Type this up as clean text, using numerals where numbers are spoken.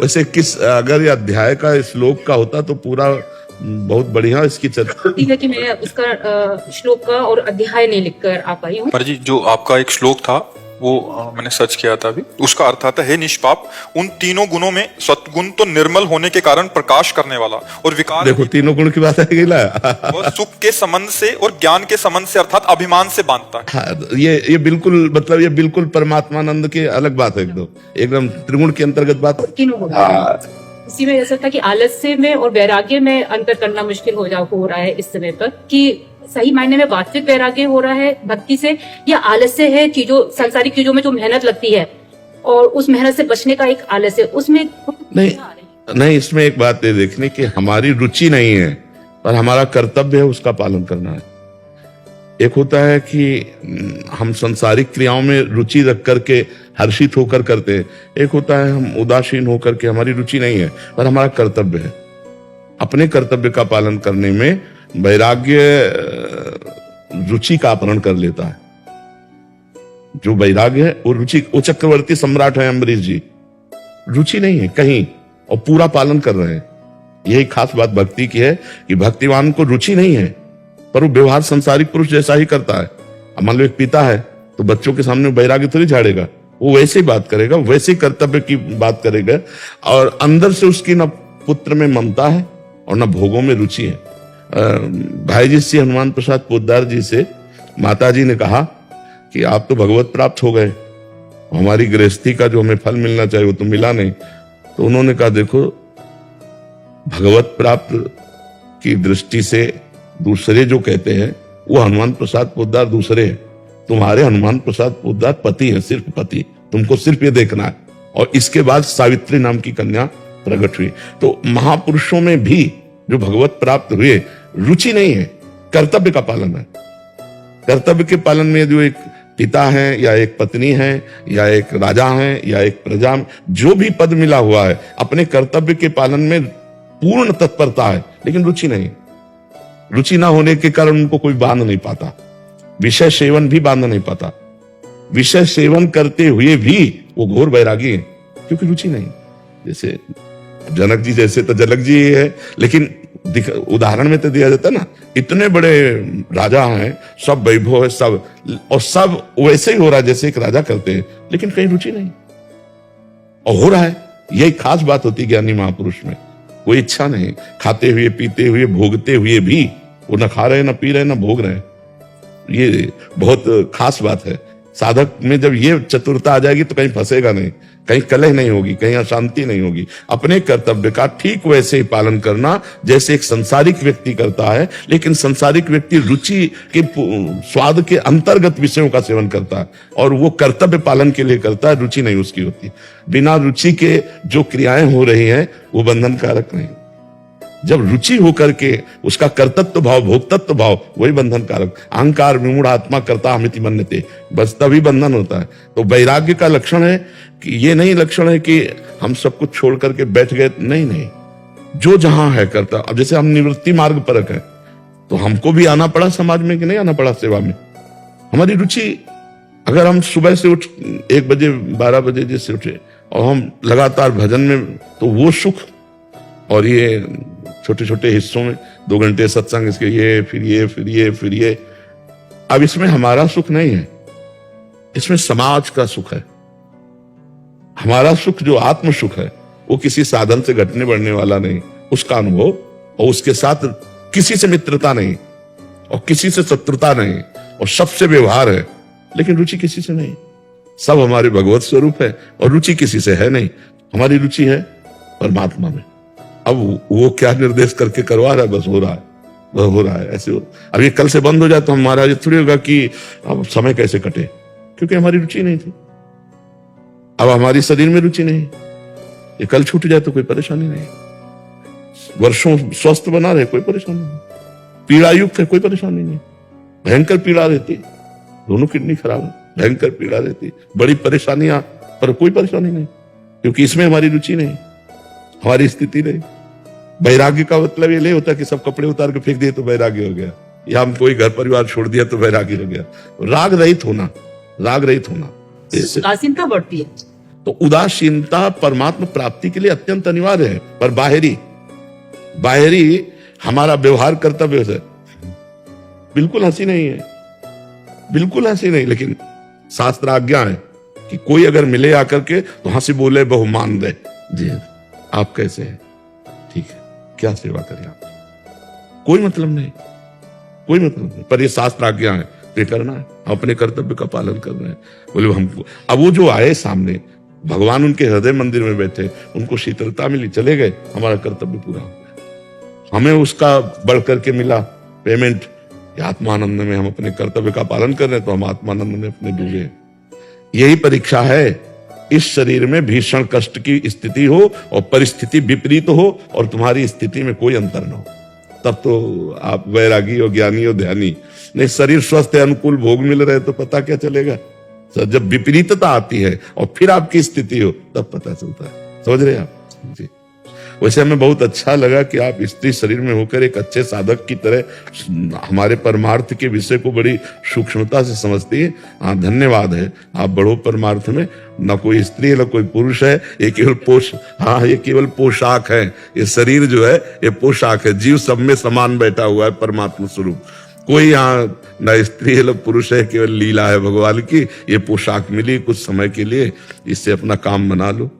वैसे किस अगर ये अध्याय का श्लोक का होता तो पूरा बहुत बढ़िया इसकी चर्चा ठीक है कि मैं उसका श्लोक का और अध्याय नहीं लिखकर आ पाई हूँ। पर जी जो आपका एक श्लोक था वो मैंने सर्च किया था अभी, उसका अर्थ आता है निष्पाप उन तीनों गुणों में सत्गुण तो निर्मल होने के कारण प्रकाश करने वाला और विकार देखो तीनों गुण की बात है वह सुख के संबंध से और ज्ञान के संबंध से अर्थात अभिमान से बांधता है। हाँ, ये बिल्कुल मतलब ये बिल्कुल परमात्मानंद की अलग बात है, एकदम त्रिगुण के अंतर्गत बात है। तीनों गुण इसी में ऐसा था कि आलस्य में और वैराग्य में अंतर करना मुश्किल हो रहा है इस समय पर, कि सही मायने में वास्तविक वैराग्य हो रहा है भक्ति से या आलस्य है चीजों सांसारिक चीजों में जो मेहनत लगती है और उस मेहनत से बचने का एक आलस्य उसमें नहीं इसमें एक बात ये देखने की हमारी रुचि नहीं है पर हमारा कर्तव्य है उसका पालन करना है। एक होता है कि हम संसारिक क्रियाओं में रुचि रख करके हर्षित होकर करते हैं, एक होता है हम उदासीन होकर के हमारी रुचि नहीं है पर हमारा कर्तव्य है। अपने कर्तव्य का पालन करने में वैराग्य रुचि का अपहरण कर लेता है। जो वैराग्य है वो रुचि, वो चक्रवर्ती सम्राट है अम्बरीश जी, रुचि नहीं है कहीं और पूरा पालन कर रहे हैं। यही खास बात भक्ति की है कि भक्तिवान को रुचि नहीं है पर वो व्यवहार संसारिक पुरुष जैसा ही करता है। अब मान लो एक पिता है तो बच्चों के सामने वैराग्य थोड़ी झाड़ेगा, वो वैसे ही बात करेगा, वैसे ही कर्तव्य की बात करेगा और अंदर से उसकी न पुत्र में ममता है और न भोगों में रुचि है। भाई जी श्री हनुमान प्रसाद पोद्दार जी से माता जी ने कहा कि आप तो भगवत प्राप्त हो गए, हमारी गृहस्थी का जो हमें फल मिलना चाहिए वो तो मिला नहीं। तो उन्होंने कहा देखो भगवत प्राप्त की दृष्टि से दूसरे जो कहते हैं वो हनुमान प्रसाद पोद्दार दूसरे हैं, तुम्हारे हनुमान प्रसाद पोद्दार पति हैं, सिर्फ पति, तुमको सिर्फ ये देखना है। और इसके बाद सावित्री नाम की कन्या प्रकट हुई। तो महापुरुषों में भी जो भगवत प्राप्त हुए रुचि नहीं है, कर्तव्य का पालन है। कर्तव्य के पालन में जो एक पिता है या एक पत्नी है या एक राजा है या एक प्रजा में जो भी पद मिला हुआ है अपने कर्तव्य के पालन में पूर्ण तत्परता है लेकिन रुचि नहीं। रुचि ना होने के कारण उनको कोई बांध नहीं पाता, विषय सेवन भी बांध नहीं पाता। विषय सेवन करते हुए भी वो घोर वैरागी है क्योंकि रुचि नहीं। जैसे जनक जी जैसे तो जनक जी है, लेकिन उदाहरण में तो दिया जाता है ना, इतने बड़े राजा हैं, सब वैभव है, सब और सब वैसे ही हो रहा है जैसे एक राजा करते हैं लेकिन कहीं रुचि नहीं और हो रहा है। यही खास बात होती है ज्ञानी महापुरुष में, कोई इच्छा नहीं, खाते हुए पीते हुए भोगते हुए भी वो न खा रहे न पी रहे न भोग रहे। ये बहुत खास बात है। साधक में जब ये चतुरता आ जाएगी तो कहीं फंसेगा नहीं, कहीं कलह नहीं होगी, कहीं अशांति नहीं होगी। अपने कर्तव्य का ठीक वैसे ही पालन करना जैसे एक संसारिक व्यक्ति करता है, लेकिन संसारिक व्यक्ति रुचि के स्वाद के अंतर्गत विषयों का सेवन करता है और वो कर्तव्य पालन के लिए करता है, रुचि नहीं उसकी होती। बिना रुचि के जो क्रियाएं हो रही हैं वो बंधन कारक नहीं। जब रुचि होकर के उसका कर्तत्व भाव भोक्तत्व भाव वही बंधन कारक। अहंकार विमूढ़ आत्मा करता अमिति मन्यते, बस तभी बंधन होता है। तो वैराग्य का लक्षण है कि ये नहीं लक्षण है कि हम सब कुछ छोड़ करके बैठ गए, नहीं, जो जहां है करता। अब जैसे हम निवृत्ति मार्ग परक है तो हमको भी आना पड़ा समाज में कि नहीं आना पड़ा सेवा में। हमारी रुचि, अगर हम सुबह से उठ 1 बजे 12 बजे जैसे उठे और हम लगातार भजन में, तो वो सुख और ये छोटे छोटे हिस्सों में 2 घंटे सत्संग, इसके ये फिर ये फिर ये फिर ये, अब इसमें हमारा सुख नहीं है, इसमें समाज का सुख है। हमारा सुख जो आत्म सुख है वो किसी साधन से घटने बढ़ने वाला नहीं, उसका अनुभव, और उसके साथ किसी से मित्रता नहीं और किसी से शत्रुता नहीं और सबसे व्यवहार है, लेकिन रुचि किसी से नहीं। सब हमारे भगवत स्वरूप है और रुचि किसी से है नहीं। हमारी रुचि है परमात्मा में। अब वो क्या निर्देश करके करवा रहा है, बस हो रहा है, वह हो रहा है, ऐसे हो। अब ये कल से बंद हो जाए तो हमारा ये थोड़ी होगा कि अब समय कैसे कटे, क्योंकि हमारी रुचि नहीं थी। अब हमारी शरीर में रुचि नहीं, ये कल छूट जाए तो कोई परेशानी नहीं। वर्षों स्वस्थ बना रहे, कोई परेशानी नहीं। पीड़ा युक्त है, कोई परेशानी नहीं। भयंकर पीड़ा रहती, दोनों किडनी खराब है, भयंकर पीड़ा रहती, बड़ी परेशानियां, पर कोई परेशानी नहीं, क्योंकि इसमें हमारी रुचि नहीं, हमारी स्थिति नहीं। वैराग्य का मतलब ये नहीं होता कि सब कपड़े उतार के फेंक दिए तो वैराग्य हो गया, या हम कोई घर परिवार छोड़ दिया तो वैराग्य हो गया। राग रहित होना, राग रहित होना, उदासीनता बढ़ती है। तो उदासीनता परमात्मा प्राप्ति के लिए अत्यंत अनिवार्य है। पर बाहरी हमारा व्यवहार कर्तव्य से बिल्कुल हंसी नहीं है, बिल्कुल हंसी नहीं। लेकिन शास्त्र आज्ञा है कि कोई अगर मिले आकर के तो हंसी बोले बहुमान दे, जी आप कैसे हैं, ठीक है, क्या सेवा करें आप, कोई मतलब नहीं, कोई मतलब नहीं। पर ये शास्त्र आज्ञा है, ये करना है, हम अपने कर्तव्य का पालन कर रहे हैं। बोले हमको अब वो जो आए सामने, भगवान उनके हृदय मंदिर में बैठे, उनको शीतलता मिली, चले गए, हमारा कर्तव्य पूरा हो गया। हमें उसका बढ़ करके मिला पेमेंट, आत्मानंद में हम अपने कर्तव्य का पालन कर रहे हैं, तो हम आत्मानंद में अपने डूबे। यही परीक्षा है। इस शरीर में भीषण कष्ट की स्थिति हो और परिस्थिति विपरीत हो और तुम्हारी स्थिति में कोई अंतर न हो, तब तो आप वैरागी हो, ज्ञानी हो, ध्यानी। नहीं, शरीर स्वस्थ है, अनुकूल भोग मिल रहे तो पता क्या चलेगा। जब विपरीतता आती है और फिर आपकी स्थिति हो, तब पता चलता है। समझ रहे आप जी। वैसे हमें बहुत अच्छा लगा कि आप स्त्री शरीर में होकर एक अच्छे साधक की तरह हमारे परमार्थ के विषय को बड़ी सूक्ष्मता से समझती है। हाँ, धन्यवाद है, आप बढ़ो परमार्थ में। न कोई स्त्री है न कोई पुरुष है, ये केवल ये केवल पोशाक है। ये शरीर जो है ये पोशाक है, जीव सब में समान बैठा हुआ है परमात्मा स्वरूप। कोई यहाँ न स्त्री है न पुरुष है, केवल लीला है भगवान की। ये पोशाक मिली कुछ समय के लिए, इससे अपना काम बना लो।